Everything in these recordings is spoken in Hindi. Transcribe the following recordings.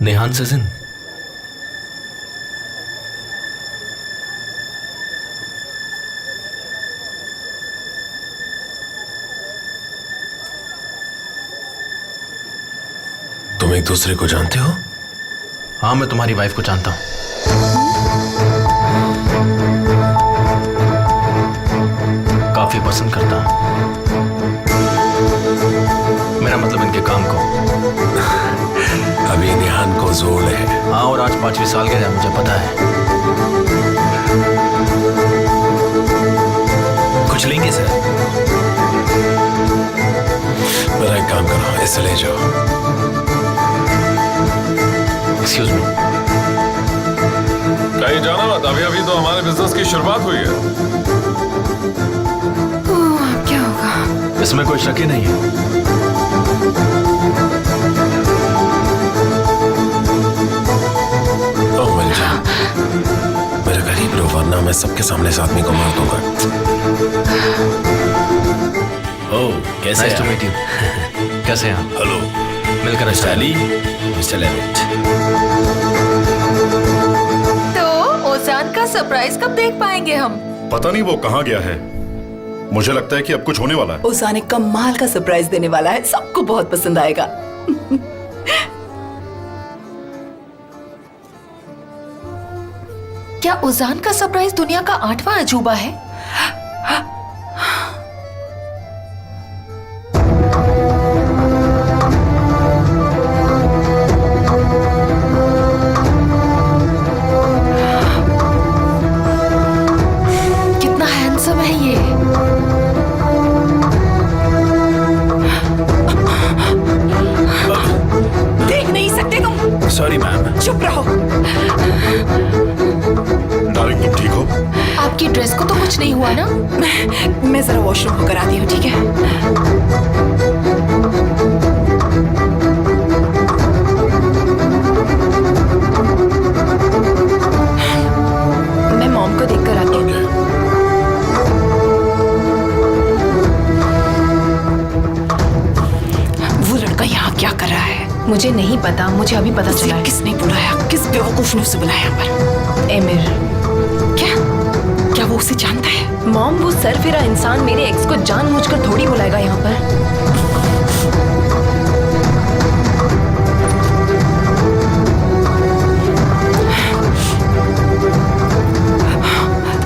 नेहान सजिन, तुम एक दूसरे को जानते हो? हाँ, मैं तुम्हारी वाइफ को जानता हूं। काफी पसंद करता हूं। मेरा मतलब इनके काम को। अभी नेहान को जोड़ है। हाँ, और आज 5वीं सालगिरह है, मुझे पता है। कुछ लेंगे सर? मेरा एक काम करो, इसे ले जाओ। Excuse me. कहीं जाना मत, अभी अभी तो हमारे बिजनेस की शुरुआत हुई है। ओह, क्या होगा? इसमें कोई शक ही नहीं है। ओह मिल जा, मेरे करीब लो, वरना मैं सबके सामने इस आदमी को मार दूंगा। ओह, कैसे Nice to meet you. कैसे हैं आप? हेलो मिलकर अच्छा अली, मिस्टर लेविट। तो ओजान का सरप्राइज कब देख पाएंगे हम? पता नहीं वो कहाँ गया है। मुझे लगता है कि अब कुछ होने वाला है। ओजान एक कमाल का सरप्राइज देने वाला है, सबको बहुत पसंद आएगा। क्या ओजान का सरप्राइज दुनिया का 8वां अजूबा है? कितना हैंडसम है ये। देख नहीं सकते तुम? Sorry ma'am. चुप रहो। डार्लिंग तुम ठीक हो? आपकी ड्रेस को तो कुछ नहीं हुआ ना? मैं जरा वॉशरूम होकर आती हूँ, ठीक है? मैं मॉम को देखकर आती हूँ। वो लड़का यहाँ क्या कर रहा है? मुझे नहीं पता, मुझे अभी पता चला है। किसने बुलाया? किस बेवकूफ ने उसे बुलाया यहाँ पर? एमिर। क्या? क्या वो उसे जानता है? मॉम, वो सरफिरा इंसान मेरे एक्स को जानबूझकर थोड़ी बुलाएगा यहाँ पर।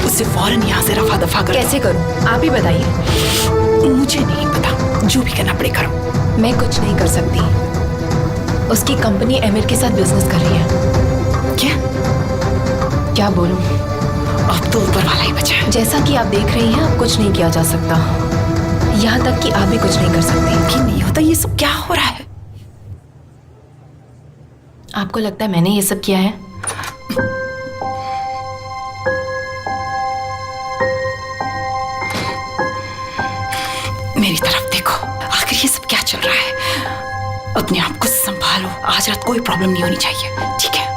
उसे फौरन यहाँ से रफा दफा कर। कैसे करूँ? आप ही बताइए। मुझे नहीं पता, जो भी करना पड़े करो। मैं कुछ नहीं कर सकती। उसकी कंपनी एमिर के साथ बिजनेस कर रही है। क्या बोलूं? अब तो ऊपर वाला ही बचा है। जैसा कि आप देख रही हैं, अब कुछ नहीं किया जा सकता। यहाँ तक कि आप भी कुछ नहीं कर सकती। कि नहीं होता, ये सब क्या हो रहा है? आपको लगता है मैंने ये सब किया है? मेरी तरफ देखो, आखिर ये सब क्या चल रहा है? अपने आप को संभालो, आज रात कोई प्रॉब्लम नहीं होनी चाहिए, ठीक है?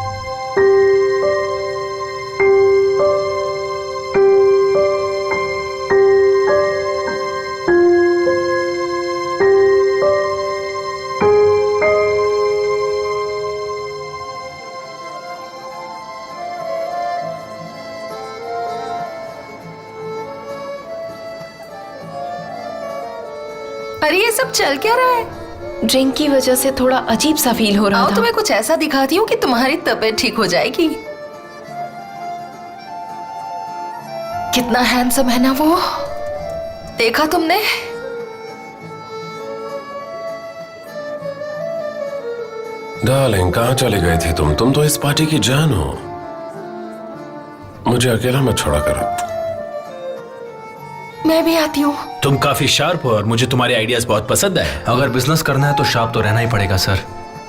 अरे ये सब चल क्या रहा है? ड्रिंक की वजह से थोड़ा अजीब सा फील हो रहा था। तुम्हें कुछ ऐसा दिखाती हूँ कि तुम्हारी तबीयत ठीक हो जाएगी। कितना हैंडसम है ना वो, देखा तुमने? डार्लिंग, कहाँ चले गए थे तुम? तुम तो इस पार्टी की जान हो। मुझे अकेला मत छोड़ा करो। मैं भी आती हूँ। तुम काफी शार्प हो और मुझे तुम्हारे आइडियाज बहुत पसंद है। अगर बिजनेस करना है तो शार्प तो रहना ही पड़ेगा सर।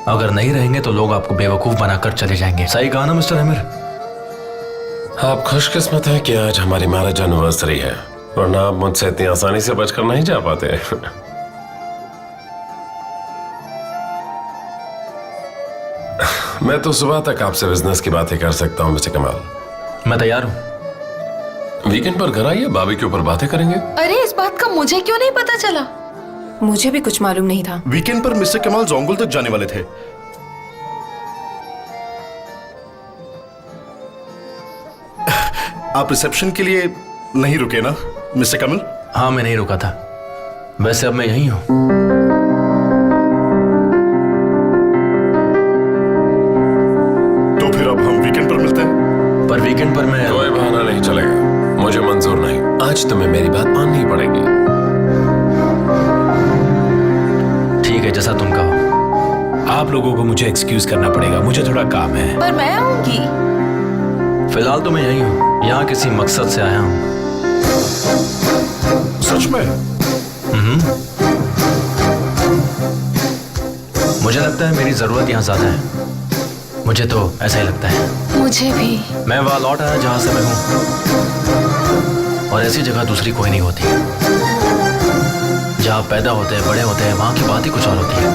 अगर नहीं रहेंगे तो लोग आपको बेवकूफ बनाकर चले जाएंगे। सही कहा ना मिस्टर एमिर? आप खुशकिस्मत हैं कि आज हमारी मैरिज एनिवर्सरी है, वरना आप मुझसे इतनी आसानी से बचकर नहीं जा पाते। मैं तो सुबह तक आपसे बिजनेस की बातें कर सकता हूँ मिस्टर कमाल। मैं तैयार हूँ। वीकेंड पर घर आइए, बाबी के ऊपर बातें करेंगे। अरे इस बात का मुझे क्यों नहीं पता चला? मुझे भी कुछ मालूम नहीं था। वीकेंड पर मिस्टर कमाल जोंगुल तक जाने वाले थे। आप रिसेप्शन के लिए नहीं रुके ना मिस्टर कमल? हाँ, मैं नहीं रुका था। वैसे अब मैं यहीं हूँ। तो फिर अब हम वीकेंड पर मिलते हैं। पर वीकेंड पर मैं कोई बहाना नहीं चलेगा, मुझे मंजूर नहीं। आज तुम्हें मेरी बात माननी ही पड़ेगी। ठीक है, जैसा तुम कहो। आप लोगों को मुझे एक्सक्यूज करना पड़ेगा, मुझे थोड़ा काम है। पर मैं आऊंगी। फिलहाल तो मैं यहीं हूँ, यहाँ किसी मकसद से आया हूँ। सच में? मुझे लगता है मेरी जरूरत यहाँ ज्यादा है। मुझे तो ऐसा ही लगता है। मुझे भी। मैं वहां लौट आया जहां से मैं हूँ, और ऐसी जगह दूसरी कोई नहीं होती। जहाँ पैदा होते हैं, बड़े होते हैं, वहां की बात ही कुछ और होती है।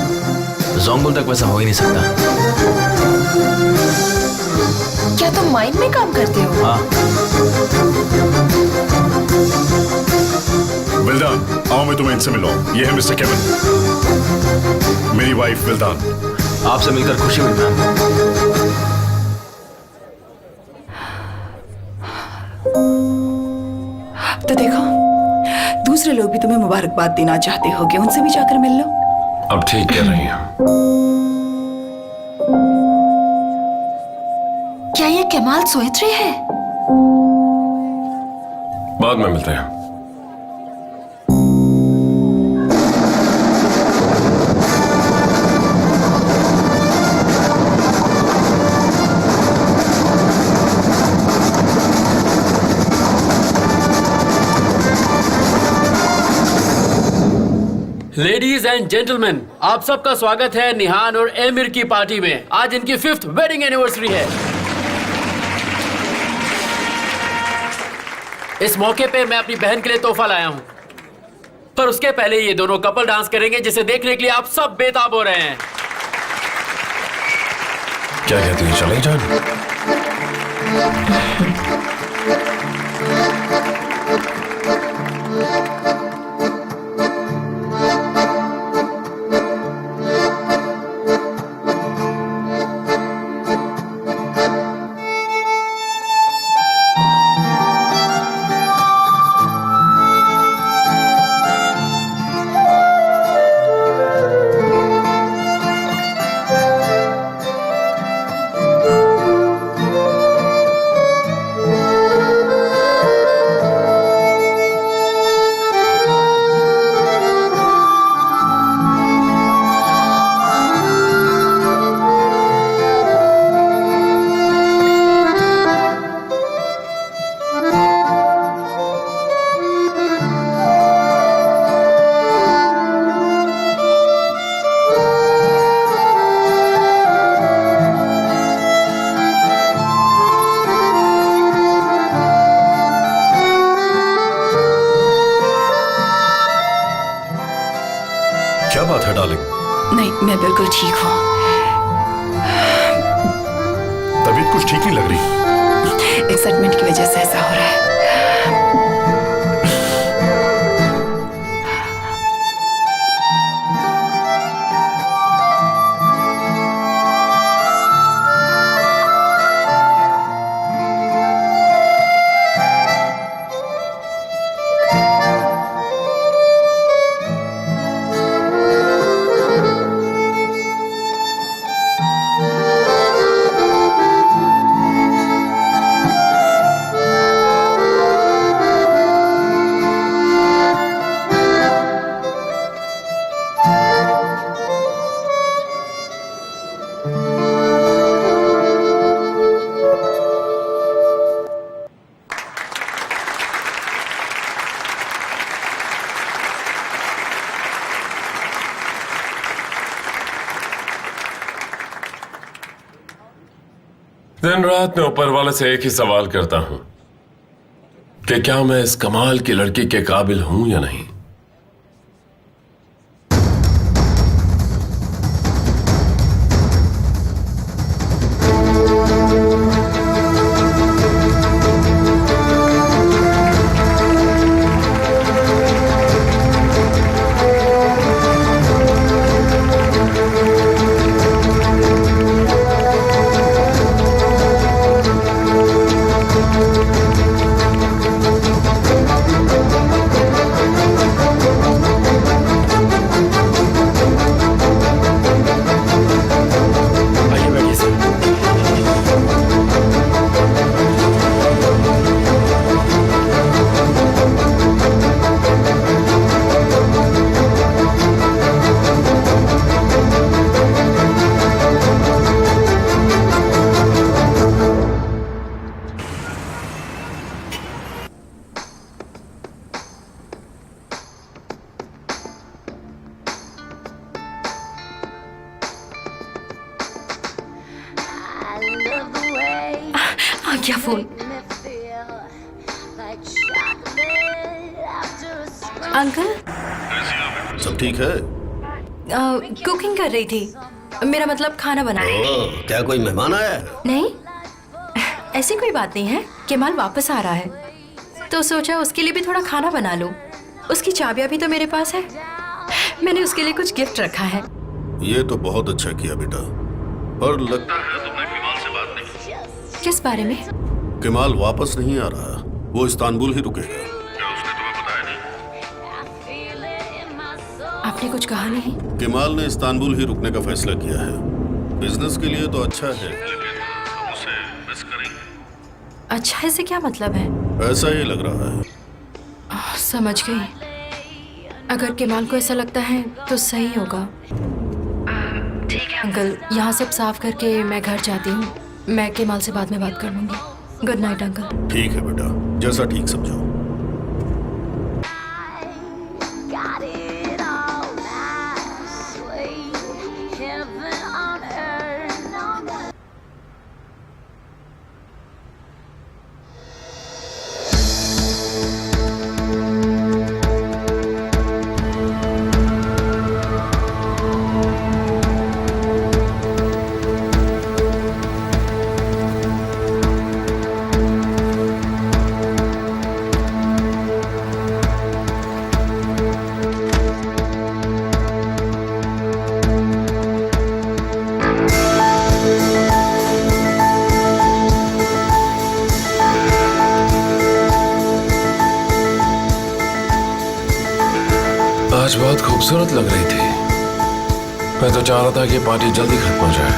जोंगुल तक वैसा हो ही नहीं सकता। क्या तुम माइंड में काम करते हो? हाँ। विल्दान, आओ मैं तुम्हें इनसे मिलवाऊं। ये है मिस्टर केविन, मेरी वाइफ विल्दान। आपसे मिलकर खुशी हुई मैम। तो देखो, दूसरे लोग भी तुम्हें मुबारकबाद देना चाहते होगे, उनसे भी जाकर मिल लो। अब ठीक कह रही हैं। क्या ये कमाल सोएत्रे है? बाद में मिलते हैं। लेडीज एंड जेंटलमैन, आप सबका स्वागत है निहान और एमिर की पार्टी में। आज इनकी 5th वेडिंग एनिवर्सरी है। इस मौके पे मैं अपनी बहन के लिए तोहफा लाया हूं, पर उसके पहले ये दोनों कपल डांस करेंगे, जिसे देखने के लिए आप सब बेताब हो रहे हैं। क्या कहती है, चले जान? क्या बात है डार्लिंग? नहीं, मैं बिल्कुल ठीक हूँ। तबीयत कुछ ठीक नहीं लग रही। एक्साइटमेंट की वजह से ऐसा हो रहा है। दिन रात मैं ऊपर वाले से एक ही सवाल करता हूं कि क्या मैं इस कमाल की लड़की के काबिल हूं या नहीं। गया फोन। अंकल सब ठीक है? कुकिंग कर रही थी, मेरा मतलब खाना बना। क्या कोई मेहमान आया है? नहीं, ऐसी कोई बात नहीं है। केमाल वापस आ रहा है तो सोचा उसके लिए भी थोड़ा खाना बना लूं। उसकी चाबियां भी तो मेरे पास है, मैंने उसके लिए कुछ गिफ्ट रखा है। ये तो बहुत अच्छा किया बेटा, पर लगता है तुमने केमाल से बात नहीं की। किस बारे में? केमाल वापस नहीं आ रहा, वो इस्तांबुल ही रुकेगा। क्या उसने तुम्हें बताया नहीं? आपने कुछ कहा नहीं? केमाल ने इस्तांबुल ही रुकने का फैसला किया है। बिजनेस के लिए तो अच्छा है, लेकिन हम उसे मिस करेंगे। अच्छा, ऐसे क्या मतलब है? ऐसा ही लग रहा है। समझ गई। अगर केमाल को ऐसा लगता है तो सही होगा। ठीक है अंकल, यहाँ सब साफ करके मैं घर जाती हूँ। मैं केमाल से बाद में बात कर लूंगी। Good night uncle. ठीक है बेटा, जैसा ठीक समझो। आज बहुत खूबसूरत लग रही थी। मैं तो चाह रहा था कि पार्टी जल्दी खत्म हो जाए।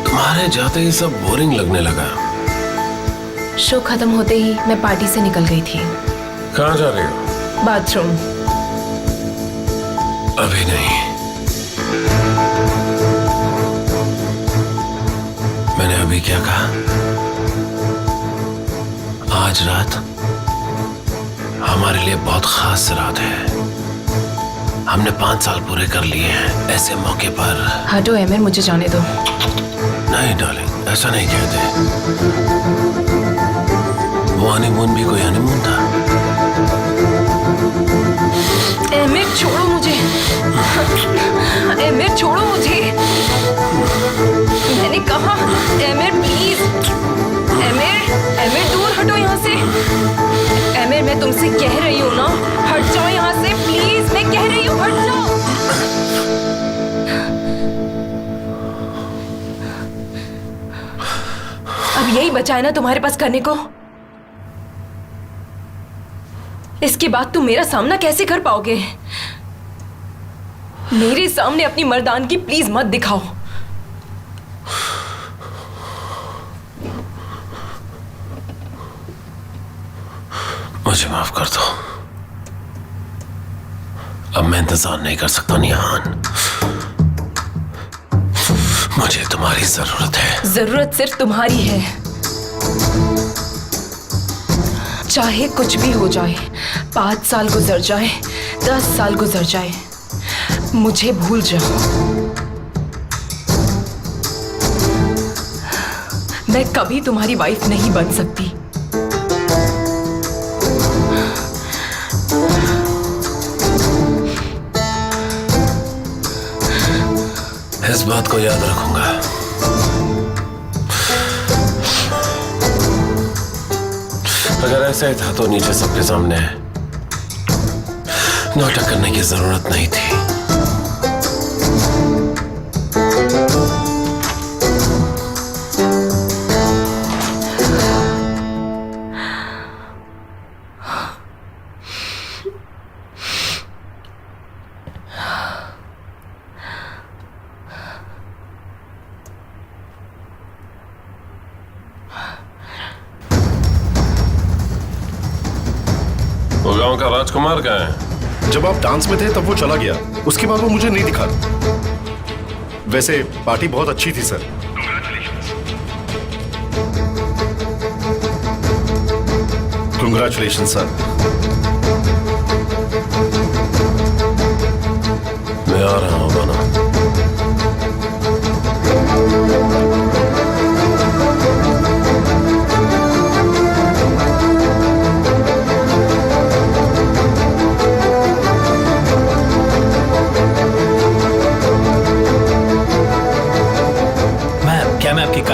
तुम्हारे जाते ही सब बोरिंग लगने लगा। शो खत्म होते ही मैं पार्टी से निकल गई थी। कहाँ जा रही हो? बाथरूम। अभी नहीं। मैंने अभी क्या कहा? आज रात हमारे लिए बहुत खास रात है। हमने 5 साल पूरे कर लिए हैं। ऐसे मौके पर हटो एमिर, मुझे जाने दो। नहीं डार्लिंग, ऐसा नहीं कहते। वो हनीमून भी कोई हनीमून था। एमिर छोड़ो मुझे। एमिर छोड़ो मुझे, मैंने कहा। Emir please. एमिर, एमिर दूर हटो यहाँ से। एमिर मैं तुमसे कह रही हूँ ना, हट जाओ यहाँ से प्लीज। मैं कह रही हूँ हट जाओ। अब यही बचा है ना तुम्हारे पास करने को? इसके बाद तुम मेरा सामना कैसे कर पाओगे? मेरे सामने अपनी मर्दानगी प्लीज मत दिखाओ। मुझे माफ कर दो। अब मैं इंतजार नहीं कर सकता निहान। मुझे तुम्हारी जरूरत है। जरूरत सिर्फ तुम्हारी है। चाहे कुछ भी हो जाए, 5 साल गुजर जाए, 10 साल गुजर जाए, मुझे भूल जाओ। मैं कभी तुम्हारी वाइफ नहीं बन सकती। इस बात को याद रखूंगा। अगर ऐसा ही था तो नीचे सबके सामने नाटक करने की जरूरत नहीं थी। वो गांव का राजकुमार कहाँ है? जब आप डांस में थे तब वो चला गया, उसके बाद वो मुझे नहीं दिखा। वैसे पार्टी बहुत अच्छी थी सर। Congratulation sir. मैं आ रहा हूँ बना।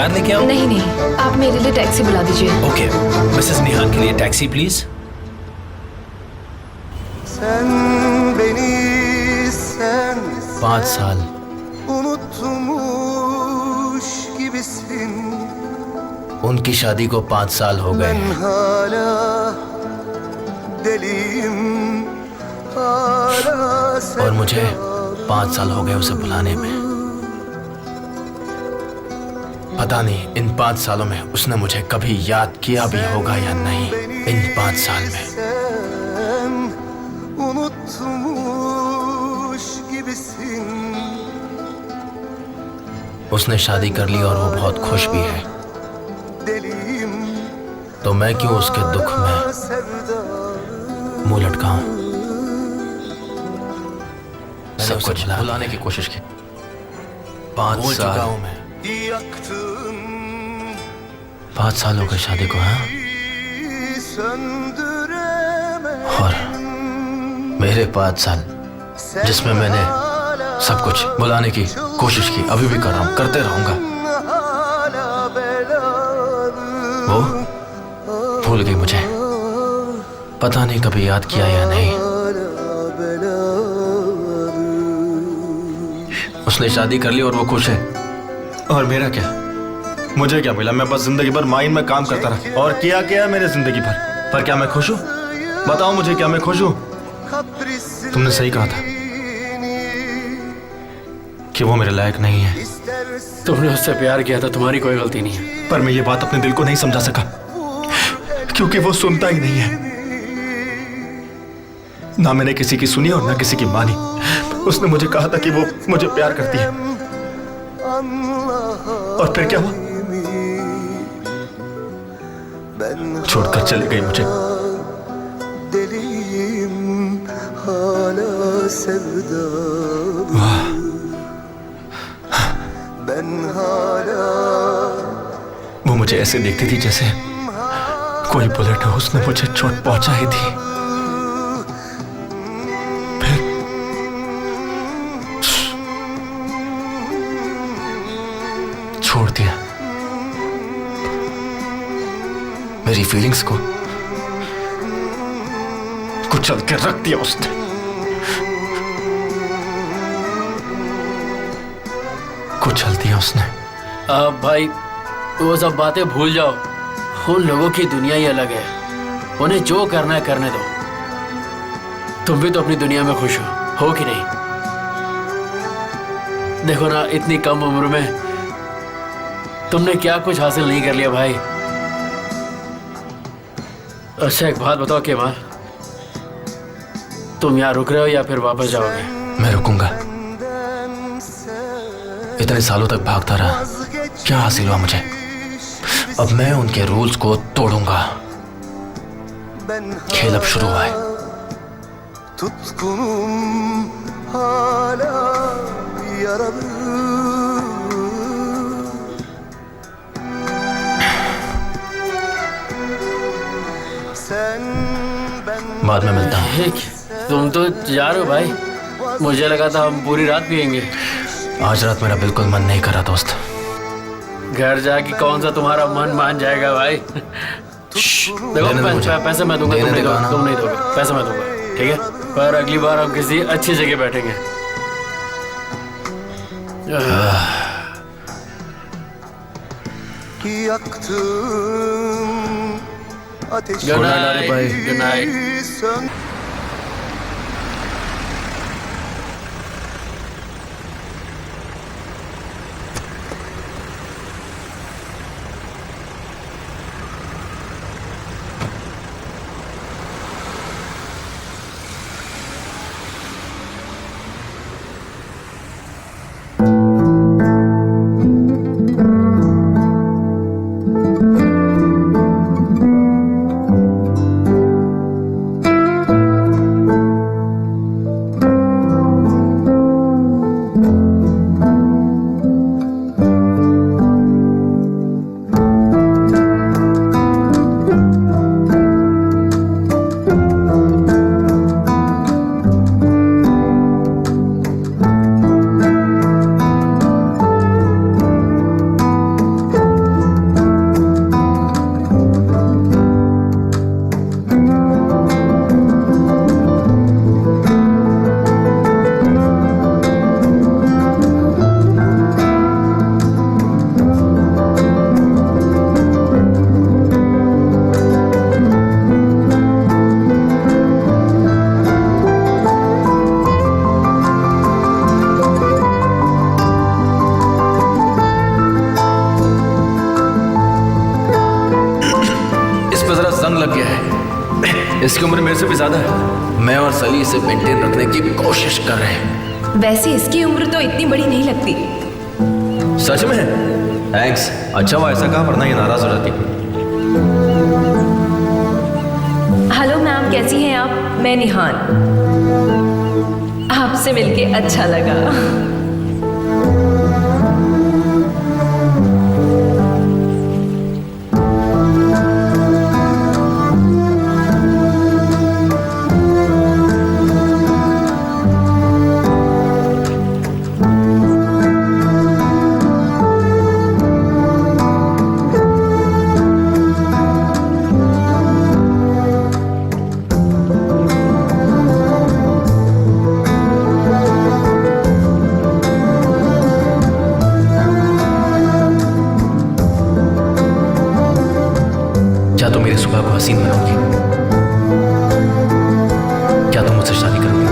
कार लेके आओ? नहीं नहीं, आप मेरे लिए टैक्सी बुला दीजिए। ओके, मिसेस निहाल के लिए taxi please. Sen beni sen 5 साल। unutmuş gibisin. उनकी शादी को 5 साल हो गए Ben हैं hala deliyim. Hala और मुझे 5 साल हो गए उसे बुलाने में। पता नहीं इन 5 सालों में उसने मुझे कभी याद किया भी होगा या नहीं। इन 5 साल में sen unutmuş gibisin. उसने शादी कर ली और वो बहुत खुश भी है, Deliyim. तो मैं क्यों उसके दुख में मुंह लटकाऊं? सब कुछ भुलाने की कोशिश की। 5 साल हूं मैं। Yaktın 5 साल हो गए शादी को। हाँ, söndüremedim. और मेरे 5 साल जिसमें मैंने सब कुछ बुलाने की कोशिश की, अभी भी कर रहा हूँ, करते रहूंगा। Hala belalı. वो भूल गई मुझे, पता नहीं कभी याद किया या नहीं। Hala belalı. उसने शादी कर ली और वो खुश है, और मेरा क्या? मुझे क्या मिला? मैं बस जिंदगी भर माइन में काम करता रहा, और किया क्या मेरे जिंदगी भर। पर क्या मैं खुश हूँ? बताओ मुझे, क्या मैं खुश हूँ? Kaprisli तुमने सही कहा था कि वो मेरे लायक नहीं है, istersen तुमने उससे प्यार किया था, तुम्हारी कोई गलती नहीं है। पर मैं ये बात अपने दिल को नहीं समझा सका, क्योंकि वो सुनता ही नहीं है। ना मैंने किसी की सुनी और ना किसी की मानी। उसने मुझे कहा था कि वो मुझे प्यार करती है, और फिर क्या हुआ? ben छोड़कर चली गई मुझे। deliyim. Hala sevdalı. वाह, Ben hala वो मुझे ऐसे देखती थी जैसे कोई बुलेट हो, उसने मुझे चोट पहुंचा ही थी। फिर छोड़ दिया। मेरी फीलिंग्स को कुचल के रख दिया उसने। कुचल दिया उसने। अब भाई वो सब बातें भूल जाओ। उन लोगों की दुनिया ही अलग है, उन्हें जो करना है करने दो। तुम भी तो अपनी दुनिया में खुश हो कि नहीं? देखो ना, इतनी कम उम्र में तुमने क्या कुछ हासिल नहीं कर लिया भाई। अच्छा एक बात बताओ केमाल, तुम यहाँ रुक रहे हो या फिर वापस जाओगे? मैं रुकूंगा। इतने सालों तक भागता रहा, क्या हासिल हुआ मुझे? अब मैं उनके रूल्स को तोड़ूंगा। खेल अब शुरू हुआ है। tutkunum. Hala yaralı. Sen ben बाद में मिलता हूँ। ठीक, तुम तो जा रहे हो भाई, मुझे लगा था हम पूरी रात पियेंगे। आज रात मेरा बिल्कुल मन नहीं कर रहा दोस्त। घर जाके कौन सा तुम्हारा मन मान जाएगा भाई। देखो देने दो मुझे। पैसे मैं दूंगा, देने तुम नहीं देगा दोगे, ना? तुम नहीं दोगे, पैसे मैं दूंगा, ठीक है? पर अगली बार हम किसी अच्छी जगह बैठेंगे। yaktın ateşi. Good night, good night. Sön इसकी उम्र मेरे से भी ज्यादा है। मैं और सली इसे मेंटेन रखने की कोशिश कर रहे हैं। वैसे इसकी उम्र तो इतनी बड़ी नहीं लगती। सच में? थैंक्स। अच्छा हुआ ऐसा कहा, वरना ये नाराज हो जाती। हेलो मैम, कैसी हैं आप? मैं निहान। आपसे मिलके अच्छा लगा। क्या तुम मेरी सुबह को हसीन बनाओगी? क्या तुम मुझसे शादी करोगी?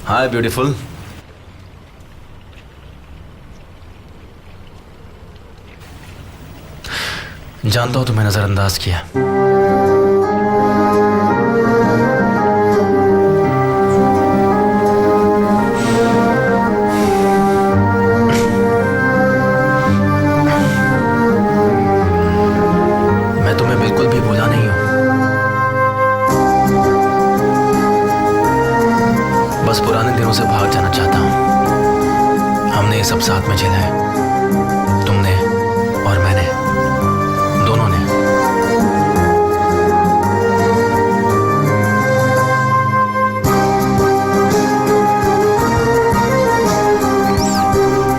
हाय ब्यूटीफुल। जानता हूं तुम्हें नजरअंदाज किया, मैं तुम्हें बिल्कुल भी भूला नहीं हूं। बस पुराने दिनों से भाग जाना चाहता हूं। हमने ये सब साथ में झेला है, तुमने और मैंने, दोनों ने।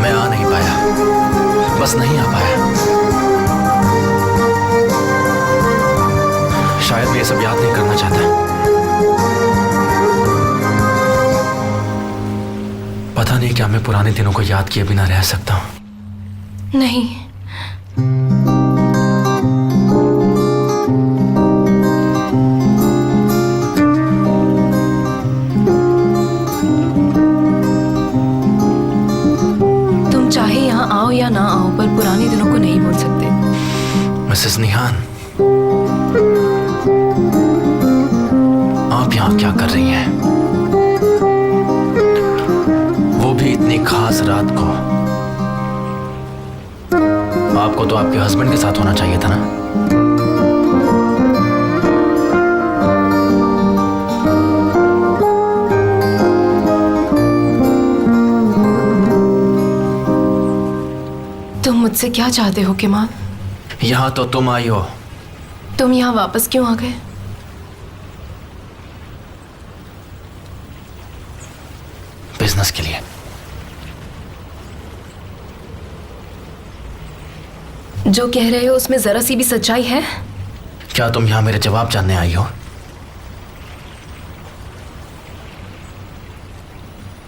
मैं आ नहीं पाया, बस नहीं आ पाया। शायद मैं ये सब याद नहीं करना चाहता। पता नहीं क्या मैं पुराने दिनों को याद किए बिना रह सकता हूं। नहीं, तुम चाहे यहाँ आओ या ना आओ, पर पुराने दिनों को नहीं भूल सकते। मिसेस निहान, आप यहाँ क्या कर रही हैं? वो भी इतनी खास रात को। आपको तो आपके हस्बैंड के साथ होना चाहिए था ना। तुम मुझसे क्या चाहते हो केमाल? यहाँ तो तुम आई हो। तुम यहाँ वापस क्यों आ गए? बिजनेस के लिए। जो कह रहे हो उसमें जरा सी भी सच्चाई है? क्या तुम यहाँ मेरे जवाब जानने आई हो?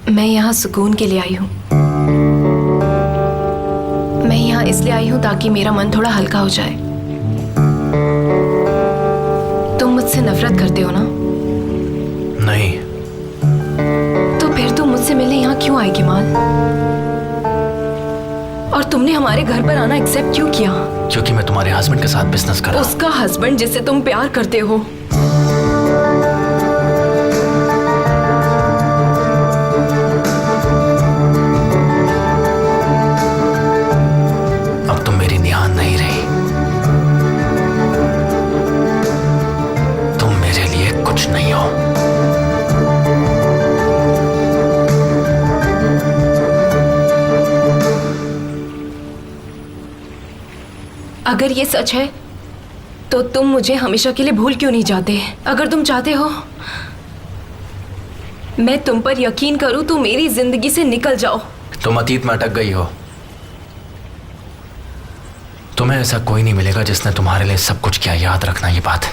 मैं यहाँ सुकून के लिए आई हूँ। मैं यहाँ इसलिए आई हूँ ताकि मेरा मन थोड़ा हल्का हो जाए। तुम मुझसे नफरत करते हो ना? नहीं। तो फिर तुम मुझसे मिलने यहाँ क्यों आई केमाल? और तुमने हमारे घर पर आना एक्सेप्ट क्यों किया? क्योंकि मैं तुम्हारे हस्बैंड के साथ बिजनेस कर रहा हूं। उसका हस्बैंड जिससे तुम प्यार करते हो। अब तुम मेरी निहान नहीं रही। अगर ये सच है तो तुम मुझे हमेशा के लिए भूल क्यों नहीं जाते? अगर तुम चाहते हो मैं तुम पर यकीन करूं तो मेरी जिंदगी से निकल जाओ। तुम अतीत में अटक गई हो। तुम्हें ऐसा कोई नहीं मिलेगा जिसने तुम्हारे लिए सब कुछ किया, याद रखना ये बात।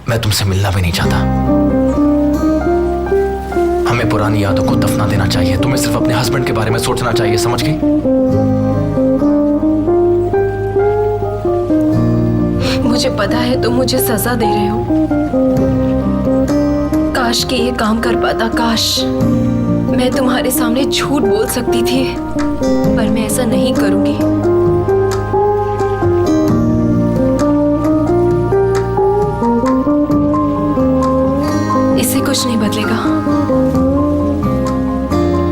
मैं तुमसे मिलना भी नहीं चाहता। हमें पुरानी यादों को दफना देना चाहिए। तुम्हें सिर्फ अपने हस्बैंड के बारे में सोचना चाहिए, समझ गई? मुझे पता है तुम मुझे सजा दे रहे हो। काश कि ये काम कर पाता, काश मैं तुम्हारे सामने झूठ बोल सकती थी, पर मैं ऐसा नहीं करूंगी। इससे कुछ नहीं बदलेगा।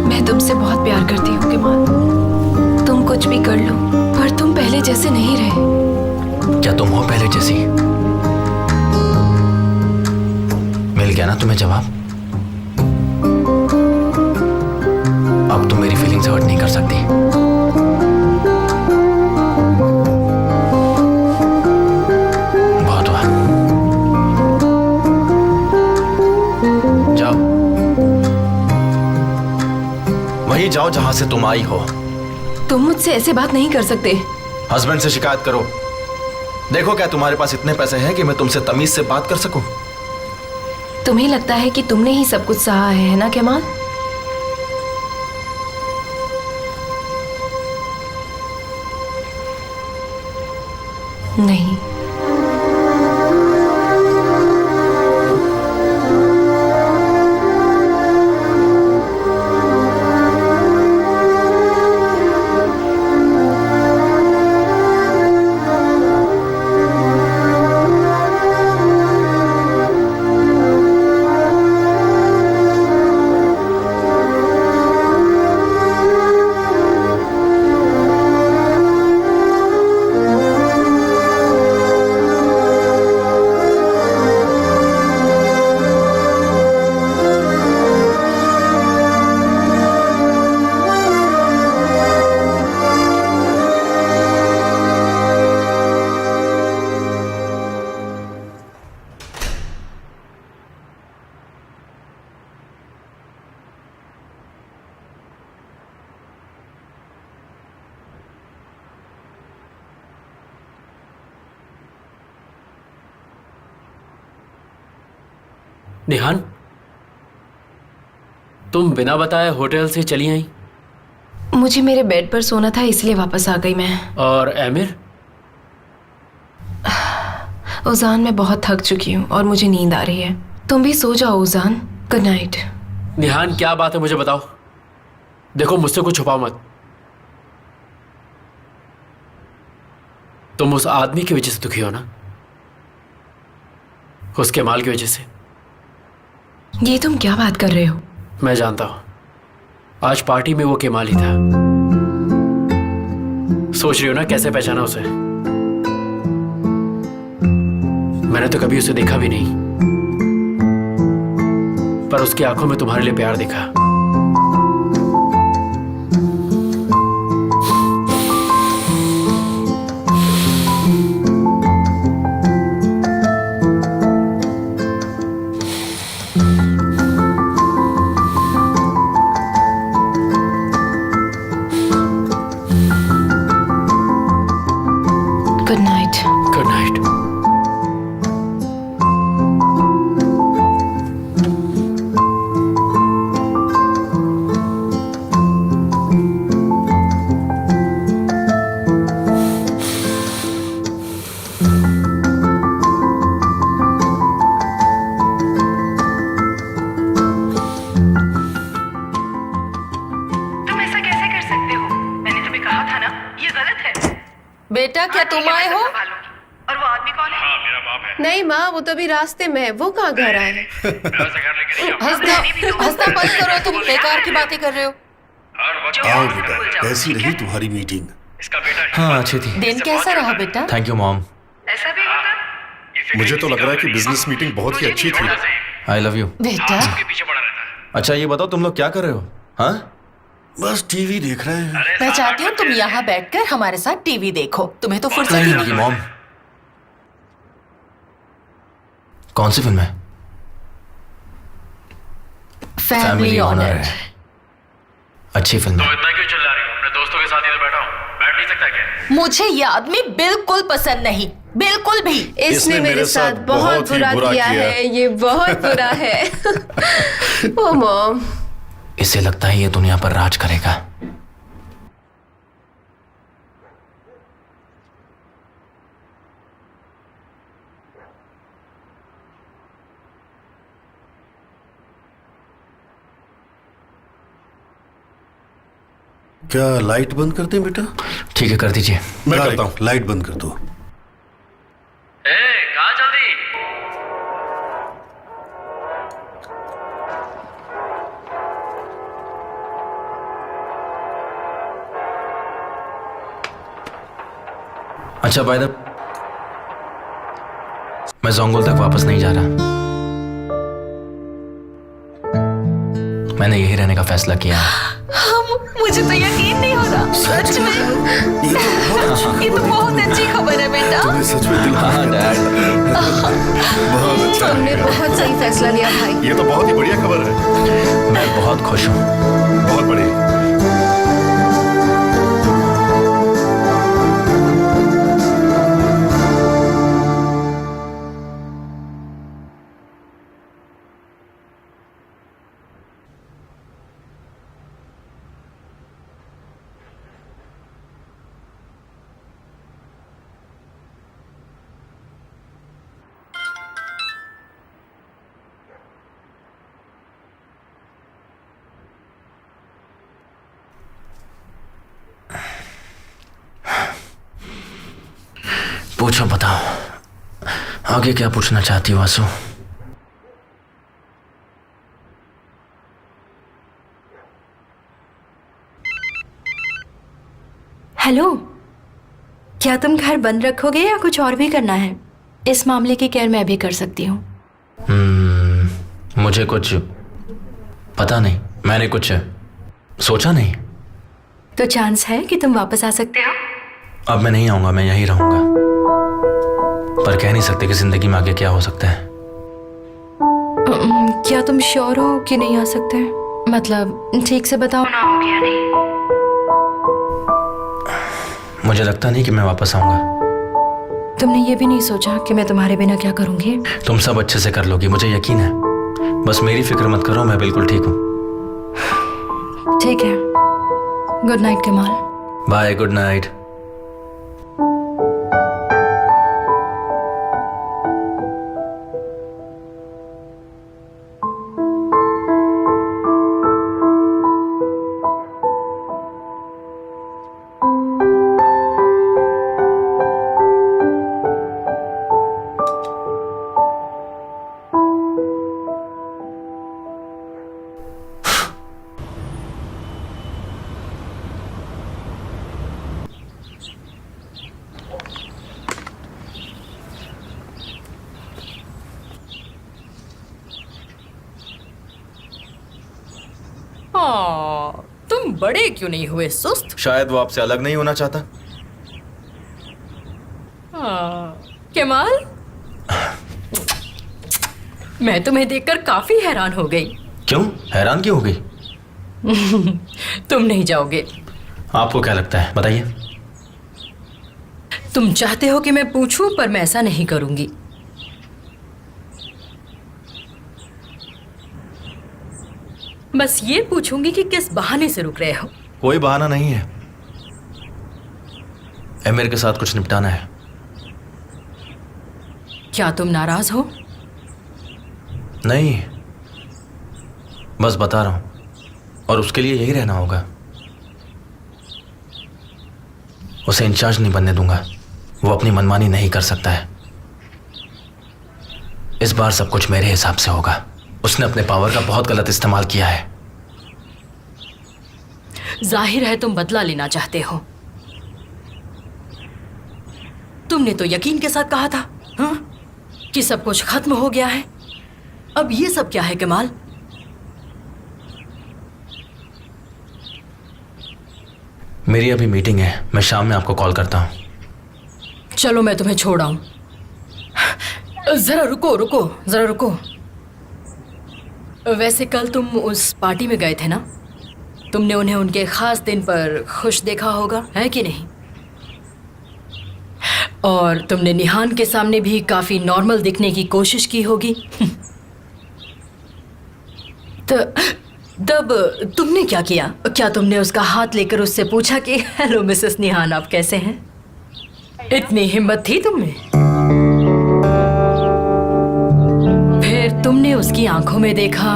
मैं तुमसे बहुत प्यार करती हूँ केमाल। तुम कुछ भी कर लो, पर तुम पहले जैसे नहीं रहे। क्या तुम हो पहले जैसी? मिल गया ना तुम्हें जवाब। अब तुम मेरी फीलिंग से हर्ट नहीं कर सकती। बहुत हुआ, जाओ। वहीं जाओ जहां से तुम आई हो। तुम मुझसे ऐसे बात नहीं कर सकते। हस्बैंड से शिकायत करो। देखो क्या तुम्हारे पास इतने पैसे हैं कि मैं तुमसे तमीज से बात कर सकूं? तुम्हें लगता है कि तुमने ही सब कुछ सहा है ना केमाल? नहीं। निहान, तुम बिना बताए होटल से चली आई? मुझे मेरे बेड पर सोना था इसलिए वापस आ गई मैं। और एमिर? उजान, मैं बहुत थक चुकी हूँ और मुझे नींद आ रही है। तुम भी सो जाओ उजान। Good night. निहान, क्या बात है मुझे बताओ। देखो, मुझसे कुछ छुपाओ मत। तुम उस आदमी की वजह से दुखी हो ना? उस केमाल की वजह से। ये तुम क्या बात कर रहे हो? मैं जानता हूं, आज पार्टी में वो केमाल ही था। सोच रही हो ना कैसे पहचाना उसे? मैंने तो कभी उसे देखा भी नहीं, पर उसकी आंखों में तुम्हारे लिए प्यार दिखा। Good night. Good night. तुम ऐसा कैसे कर सकते हो? मैंने तुम्हें कहा था ना, ये गलत है। बेटा, क्या तुम आए हो? और वो आदमी कौन है? नहीं माँ, वो तो अभी रास्ते में है। वो कहाँ घर आए हैं? हंसना बंद करो, तुम बेकार की बातें कर रहे हो। आओ बेटा, कैसी रही तुम्हारी मीटिंग? हाँ, अच्छी थी। दिन कैसा रहा बेटा? Thank you mom. ऐसा भी होता? मुझे तो लग रहा है कि बिजनेस मीटिंग बहुत ही अच्छी थी। I love you. बेटा, अच्छा ये बताओ तुम लोग क्या कर रहे हो? हाँ, बस टीवी देख रहे हैं। मैं चाहती हूँ तुम यहाँ बैठकर हमारे साथ टीवी देखो, तुम्हें तो फुर्सत ही नहीं नहीं। होगी मॉम। कौन सी फिल्म है? Family honour. है। अच्छी फिल्म है। इतना क्यों चिल्ला रही हो? अपने दोस्तों के साथ इधर बैठा हूँ, बैठ नहीं सकता क्या? मुझे ये आदमी बिल्कुल पसंद नहीं, बिल्कुल भी। इसने मेरे साथ बहुत बुरा किया है, ये बहुत बुरा है। ओ मॉम, इसे लगता है ये दुनिया पर राज करेगा। क्या लाइट बंद करते हैं बेटा? ठीक है, कर दीजिए। मैं करता हूँ, लाइट बंद कर दो। कहाँ जल्दी? अच्छा भाई, मैं जोंगुल तक वापस नहीं जा रहा। मैंने यही रहने का फैसला किया है। मुझे तो यकीन नहीं हो रहा, सच में। ये तो बहुत अच्छी खबर है बेटा। तुम्हें सच में दिल हाँ डैड, बहुत अच्छा है। तुमने बहुत सही फैसला लिया भाई। ये तो बहुत ही बढ़िया खबर है। मैं बहुत खुश हूँ। बहुत बढ़िया। पूछो, बताओ आगे क्या पूछना चाहती हो आंसू? हेलो, क्या तुम घर बंद रखोगे या कुछ और भी करना है? इस मामले की केयर मैं भी कर सकती हूँ। मुझे कुछ पता नहीं, मैंने कुछ सोचा नहीं। तो चांस है कि तुम वापस आ सकते हो। अब मैं नहीं आऊंगा, मैं यहीं रहूंगा, पर कह नहीं सकते कि जिंदगी में आगे क्या हो सकता है। क्या तुम श्योर हो कि नहीं आ सकते? मतलब ठीक से बताओ ना, हो गया नहीं? मुझे लगता नहीं कि मैं वापस आऊंगा। तुमने ये भी नहीं सोचा कि मैं तुम्हारे बिना क्या करूंगी? तुम सब अच्छे से कर लोगी, मुझे यकीन है। बस मेरी फिक्र मत करो, मैं बिल्कुल ठीक हूँ। ठीक है, good night Kamal. Bye, good night. तुम बड़े क्यों नहीं हुए सुस्त? शायद वो आपसे अलग नहीं होना चाहता। कमाल, मैं तुम्हें देखकर काफी हैरान हो गई। क्यों हैरान क्यों हो गई? तुम नहीं जाओगे। आपको क्या लगता है, बताइए। तुम चाहते हो कि मैं पूछूं, पर मैं ऐसा नहीं करूंगी। बस ये पूछूंगी कि किस बहाने से रुक रहे हो। कोई बहाना नहीं है, एमिर के साथ कुछ निपटाना है। क्या तुम नाराज हो? नहीं, बस बता रहा हूं, और उसके लिए यही रहना होगा। उसे इंचार्ज नहीं बनने दूंगा, वो अपनी मनमानी नहीं कर सकता है। इस बार सब कुछ मेरे हिसाब से होगा। उसने अपने पावर का बहुत गलत इस्तेमाल किया है। जाहिर है तुम बदला लेना चाहते हो। तुमने तो यकीन के साथ कहा था, हाँ, कि सब कुछ खत्म हो गया है। अब ये सब क्या है कमाल? मेरी अभी मीटिंग है, मैं शाम में आपको कॉल करता हूँ। चलो मैं तुम्हें छोड़ आऊं। जरा रुको रुको, जरा रुको। वैसे कल तुम उस पार्टी में गए थे ना? तुमने उन्हें उनके खास दिन पर खुश देखा होगा, है कि नहीं? और तुमने निहान के सामने भी काफी नॉर्मल दिखने की कोशिश की होगी। तो तब तुमने क्या किया? क्या तुमने उसका हाथ लेकर उससे पूछा कि हेलो मिसेस निहान, आप कैसे हैं? इतनी हिम्मत थी तुममें? फिर तुमने उसकी आंखों में देखा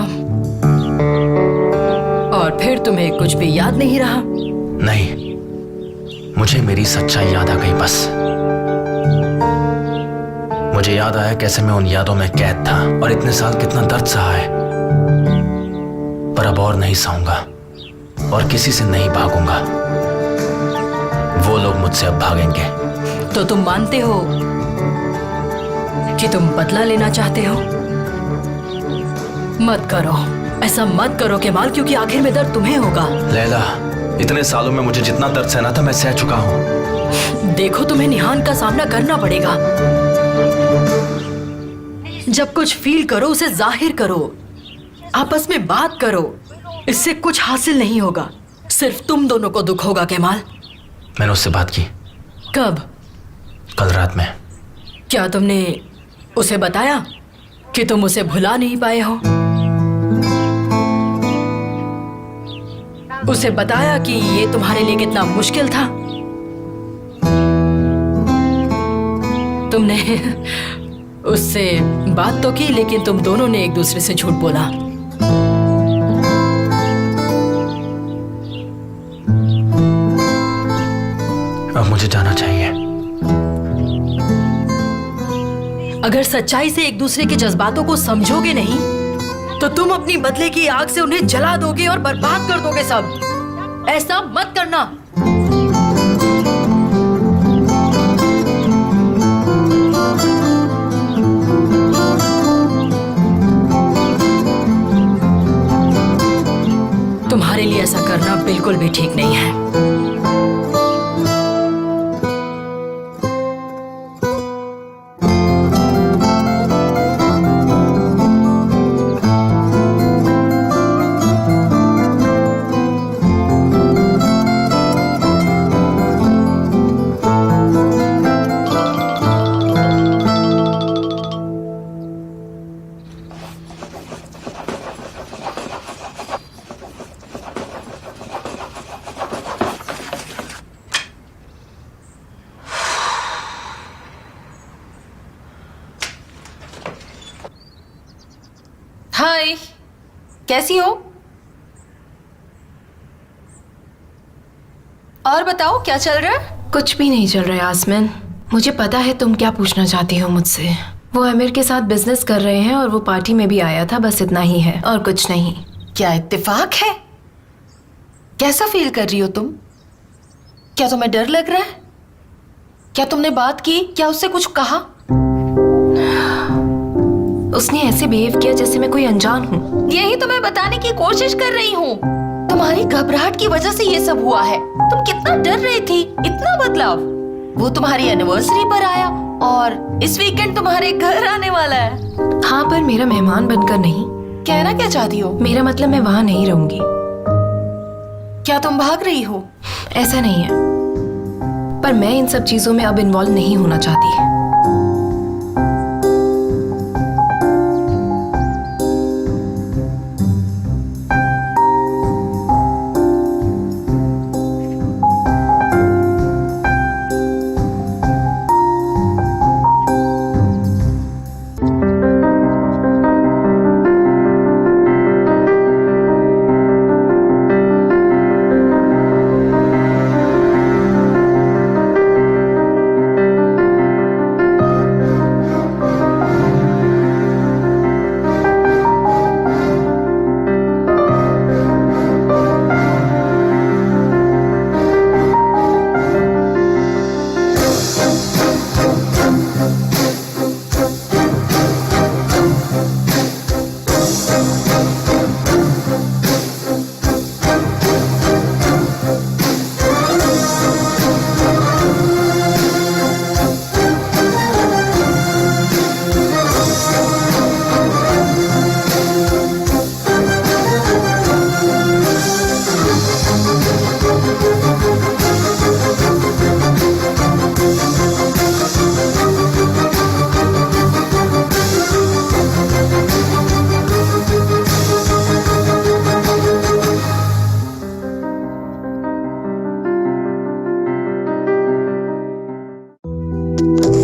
और फिर तुम्हें कुछ भी याद नहीं रहा? नहीं, मुझे मेरी सच्चाई याद आ गई बस। मुझे याद आया कैसे मैं उन यादों में कैद था और इतने साल कितना दर्द सहा है। पर अब और नहीं सहूंगा और किसी से नहीं भागूंगा। वो लोग मुझसे अब भागेंगे। तो तुम मानते हो कि तुम बदला लेना चाहते हो? मत करो, ऐसा मत करो केमाल, क्योंकि आखिर में दर्द तुम्हें होगा। लैला, इतने सालों में मुझे जितना दर्द सहना था मैं सह चुका हूँ। देखो, तुम्हें निहान का सामना करना पड़ेगा। जब कुछ फील करो उसे जाहिर करो, आपस में बात करो। इससे कुछ हासिल नहीं होगा, सिर्फ तुम दोनों को दुख होगा केमाल। मैंने उससे बात की। कब? कल रात में। क्या तुमने उसे बताया कि तुम उसे भुला नहीं पाए हो? उसे बताया कि ये तुम्हारे लिए कितना मुश्किल था? तुमने उससे बात तो की, लेकिन तुम दोनों ने एक दूसरे से झूठ बोला। अब मुझे जाना चाहिए। अगर सच्चाई से एक दूसरे के जज्बातों को समझोगे नहीं तो तुम अपनी बदले की आग से उन्हें जला दोगे और बर्बाद कर दोगे सब। ऐसा मत करना। तुम्हारे लिए ऐसा करना बिल्कुल भी ठीक नहीं है। हाय, कैसी हो? और बताओ क्या चल रहा है? कुछ भी नहीं चल रहा है यास्मीन। मुझे पता है तुम क्या पूछना चाहती हो मुझसे। वो आमिर के साथ बिजनेस कर रहे हैं और वो पार्टी में भी आया था, बस इतना ही है और कुछ नहीं। क्या इत्तेफाक है? कैसा फील कर रही हो तुम? क्या तुम्हें डर लग रहा है? क्या तुमने बात की? क्या उससे कुछ कहा? उसने ऐसे बिहेव किया जैसे मैं कोई अनजान हूँ। यही तो मैं बताने की कोशिश कर रही हूँ। तुम्हारी घबराहट की वजह से ये सब हुआ है। तुम कितना डर रही थी, इतना बदलाव। वो तुम्हारी एनिवर्सरी पर आया और इस वीकेंड तुम्हारे घर आने वाला है। हाँ, पर मेरा मेहमान बनकर नहीं। कहना क्या चाहती हो? मेरा मतलब मैं वहाँ नहीं रहूंगी। क्या तुम भाग रही हो? ऐसा नहीं है, पर मैं इन सब चीजों में अब इन्वॉल्व नहीं होना चाहती। ol